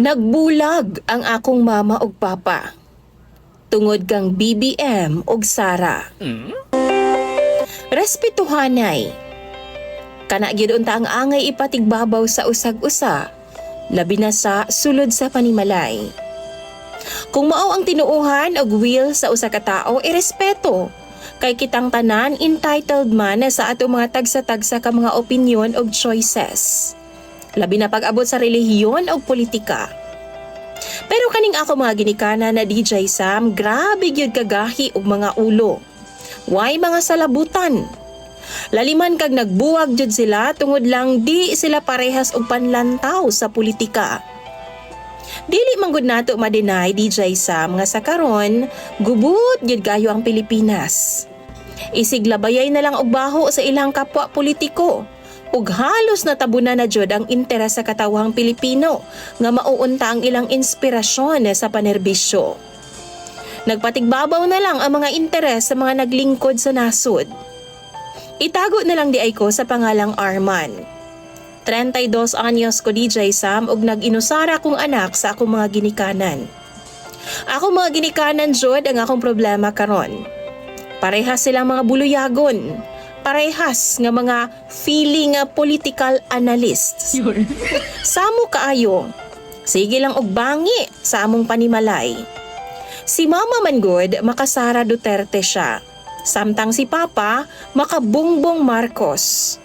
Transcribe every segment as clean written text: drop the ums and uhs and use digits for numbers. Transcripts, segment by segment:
Nagbulag ang akong mama ug papa. Tungod kang BBM ug Sara. Respetuhanay. Kana gyud unta ang angay ipatigbabaw sa usag-usa, labi na sa sulod sa panimalay. Kung mao ang tinuohan og will sa usa ka tawo, irespeto. Kay kitang tanan entitled man sa ato mga tagsa-tagsa ka mga opinyon ug choices. Labi na pag-abot sa relihiyon o politika. Pero kaning ako mga ginikana na DJ Sam, grabe gyud kagahi og mga ulo. Why mga salabutan? Laliman kag nagbuwag jud sila tungod lang di sila parehas og panlantaw sa politika. Dili man gud nato ma-deny DJ Sam nga sa karon gubot gyud kayo ang Pilipinas. Isiglabayay na lang og baho sa ilang kapwa politiko. Ug halos natabunan na jud ang interes sa katawhang Pilipino nga mauunta ang ilang inspirasyon sa panerbisyo. Nagpatigbabaw na lang ang mga interes sa mga naglingkod sa nasod. Itago na lang di ay ko sa pangalang Arman. 32 anyos ko DJ Sam ug nag-inusara kong anak sa akong mga ginikanan. Ako mga ginikanan jud ang akong problema karon. Parehas silang mga buluyagon. Parehas nga mga feeling political analysts. Samo kaayo. Sige lang og bangi sa among panimalay. Si Mama man good, makasara Duterte siya. Samtang si Papa, makabungbong Marcos.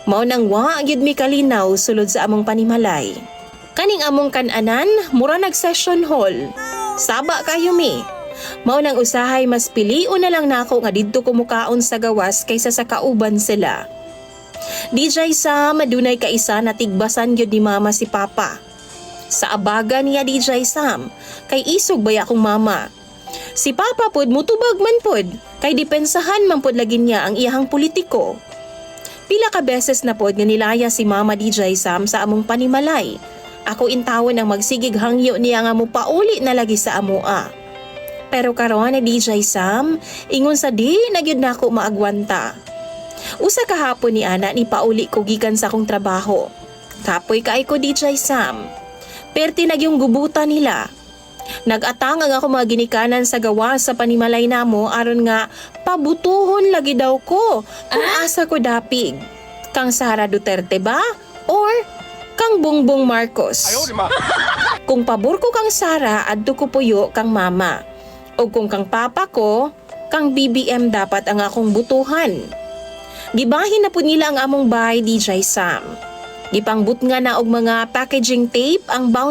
Mao nang wa gyud mi kalinaw sulod sa among panimalay. Kaning among kan-anan, mura nag-session hall. Saba kayo mi. Mao nang usahay mas pilion na lang nako nga didto ko mukaon sa gawas kaysa sa kauban sila. DJ Sam, adunay kaisa na tigbasan gyud ni Mama si Papa. Sa abaga niya DJ Sam, kay isog baya akong mama. Si Papa pod mutubag man pod, kay depensahan man pod lagi niya ang iyahang politiko. Pila ka beses na pod nga nilaya si Mama DJ Sam sa among panimalay. Ako intawon ang magsigig hangyo niya nga mupauli na lagi sa amoa. Pero karon na DJ Sam, ingon sa di na gyud nako maagwanta. Usa ka hapon ni ana ni pauli ko gikan sa akong trabaho. Kapoy kaay ko DJ Sam. Perti na yung gubutan nila. Nag-atang ang ako mga ginikanan sa gawas sa panimalay namo aron nga pabutuhon lagi daw ko kung asa ko dapig. Kang Sara Duterte ba? Or kang Bongbong Marcos? Kung pabor ko kang Sara, adto ko puyo kang Mama. O kung kang Papa ko, kang BBM dapat ang akong butuhan. Gibahin na po nila ang among bahay DJ Sam. Gipangbut nga na og mga packaging tape ang bound